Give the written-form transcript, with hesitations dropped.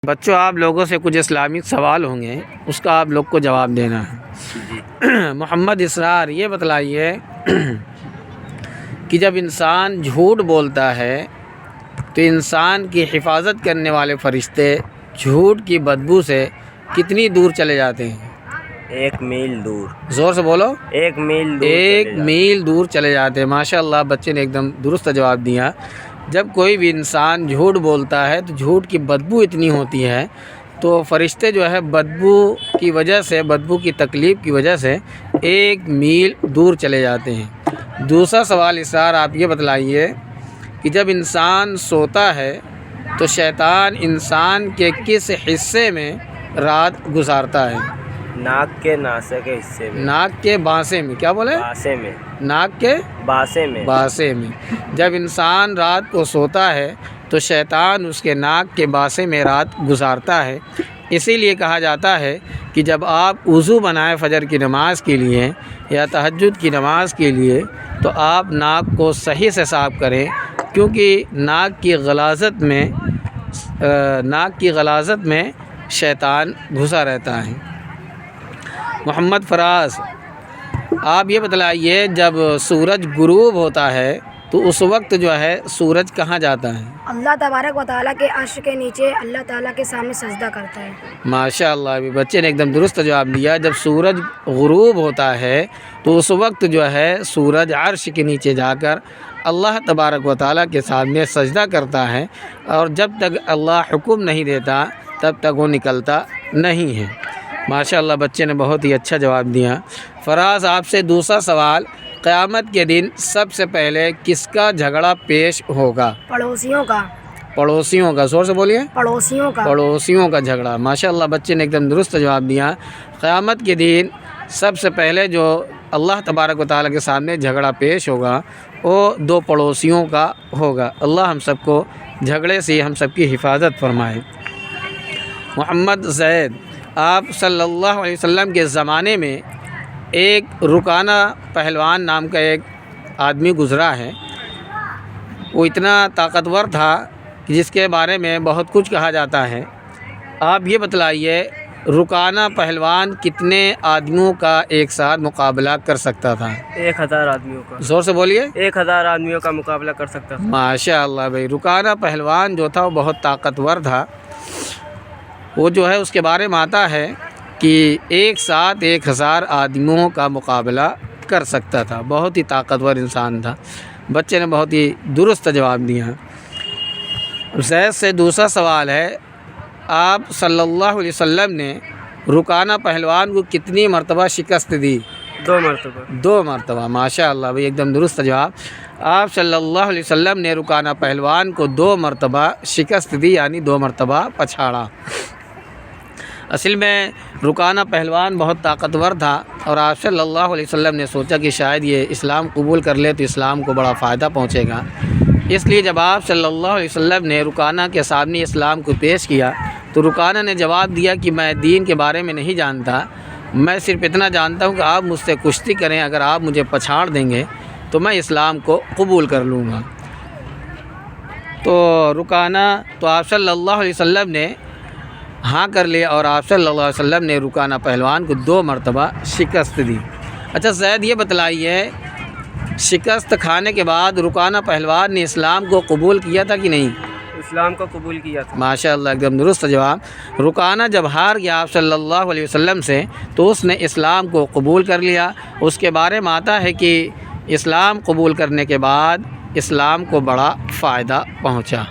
بچوں، آپ لوگوں سے کچھ اسلامک سوال ہوں گے، اس کا آپ لوگ کو جواب دینا ہے۔ محمد اسرار، یہ بتلائیے کہ جب انسان جھوٹ بولتا ہے تو انسان کی حفاظت کرنے والے فرشتے جھوٹ کی بدبو سے کتنی دور چلے جاتے ہیں؟ 1 میل دور۔ زور سے بولو۔ 1 میل دور۔ 1 میل دور چلے جاتے ہیں۔ ماشاءاللہ، بچے نے ایک دم درست جواب دیا۔ جب کوئی بھی انسان جھوٹ بولتا ہے تو جھوٹ کی بدبو اتنی ہوتی ہے تو فرشتے جو ہے بدبو کی وجہ سے، بدبو کی تکلیف کی وجہ سے 1 میل دور چلے جاتے ہیں۔ دوسرا سوال اسرار، آپ یہ بتلائیے کہ جب انسان سوتا ہے تو شیطان انسان کے کس حصے میں رات گزارتا ہے؟ ناک کے ناسے کے حصے میں۔ ناک کے بانسے میں۔ کیا بولے؟ باسے میں۔ ناک کے باسے میں۔ باسے میں۔ جب انسان رات کو سوتا ہے تو شیطان اس کے ناک کے باسے میں رات گزارتا ہے۔ اسی لیے کہا جاتا ہے کہ جب آپ وضو بنائیں فجر کی نماز کے لیے یا تہجد کی نماز کے لیے تو آپ ناک کو صحیح سے صاف کریں، کیونکہ ناک کی غلاظت میں شیطان گھسا رہتا ہے۔ محمد فراز، آپ یہ بتلائیے جب سورج غروب ہوتا ہے تو اس وقت جو ہے سورج کہاں جاتا ہے؟ اللہ تبارک و تعالیٰ کے عرش کے نیچے اللہ تعالیٰ کے سامنے سجدہ کرتا ہے۔ ماشاءاللہ، ابھی بچے نے ایک دم درست جواب دیا۔ جب سورج غروب ہوتا ہے تو اس وقت جو ہے سورج عرش کے نیچے جا کر اللہ تبارک و تعالیٰ کے سامنے سجدہ کرتا ہے، اور جب تک اللہ حکم نہیں دیتا تب تک وہ نکلتا نہیں ہے۔ ماشاءاللہ، بچے نے بہت ہی اچھا جواب دیا۔ فراز، آپ سے دوسرا سوال، قیامت کے دن سب سے پہلے کس کا جھگڑا پیش ہوگا؟ پڑوسیوں کا۔ پڑوسیوں کا۔ زور سے بولیے۔ پڑوسیوں کا۔ پڑوسیوں کا جھگڑا۔ ماشاءاللہ، بچے نے ایک دم درست جواب دیا۔ قیامت کے دن سب سے پہلے جو اللہ تبارک و تعالیٰ کے سامنے جھگڑا پیش ہوگا وہ 2 پڑوسیوں کا ہوگا۔ اللہ ہم سب کو جھگڑے سے ہم سب کی حفاظت فرمائے۔ محمد زید، آپ صلی اللہ علیہ وسلم کے زمانے میں ایک رکانہ پہلوان نام کا ایک آدمی گزرا ہے۔ وہ اتنا طاقتور تھا کہ جس کے بارے میں بہت کچھ کہا جاتا ہے۔ آپ یہ بتلائیے رکانہ پہلوان کتنے آدمیوں کا ایک ساتھ مقابلہ کر سکتا تھا؟ 1000 آدمیوں کا۔ زور سے بولیے۔ 1000 آدمیوں کا مقابلہ کر سکتا تھا۔ ماشاءاللہ بھائی، رکانہ پہلوان جو تھا وہ بہت طاقتور تھا۔ وہ جو ہے اس کے بارے میں آتا ہے کہ ایک ساتھ 1000 آدمیوں کا مقابلہ کر سکتا تھا۔ بہت ہی طاقتور انسان تھا۔ بچے نے بہت ہی درست جواب دیا۔ زید سے دوسرا سوال ہے، آپ صلی اللہ علیہ وسلم نے رکانہ پہلوان کو کتنی مرتبہ شکست دی؟ 2 مرتبہ۔ 2 مرتبہ۔ ماشاءاللہ بھائی، ایک دم درست جواب۔ آپ صلی اللہ علیہ وسلم نے رکانہ پہلوان کو 2 مرتبہ شکست دی، یعنی 2 مرتبہ پچھاڑا۔ اصل میں رکانہ پہلوان بہت طاقتور تھا، اور آپ صلی اللہ علیہ وسلم نے سوچا کہ شاید یہ اسلام قبول کر لے تو اسلام کو بڑا فائدہ پہنچے گا۔ اس لیے جب آپ صلی اللہ علیہ وسلم نے رکانہ کے سامنے اسلام کو پیش کیا تو رکانہ نے جواب دیا کہ میں دین کے بارے میں نہیں جانتا، میں صرف اتنا جانتا ہوں کہ آپ مجھ سے کشتی کریں، اگر آپ مجھے پچھاڑ دیں گے تو میں اسلام کو قبول کر لوں گا۔ تو آپ صلی اللہ علیہ وسلم نے ہاں کر لیا، اور آپ صلی اللہ علیہ وسلم نے رکانہ پہلوان کو 2 مرتبہ شکست دی۔ اچھا زید، یہ بتلائیے شکست کھانے کے بعد رکانہ پہلوان نے اسلام کو قبول کیا تھا کہ نہیں؟ اسلام کو قبول کیا تھا۔ ماشاءاللہ، ایک دم درست جواب۔ رکانہ جب ہار گیا آپ صلی اللہ علیہ وسلم سے تو اس نے اسلام کو قبول کر لیا۔ اس کے بارے میں آتا ہے کہ اسلام قبول کرنے کے بعد اسلام کو بڑا فائدہ پہنچا۔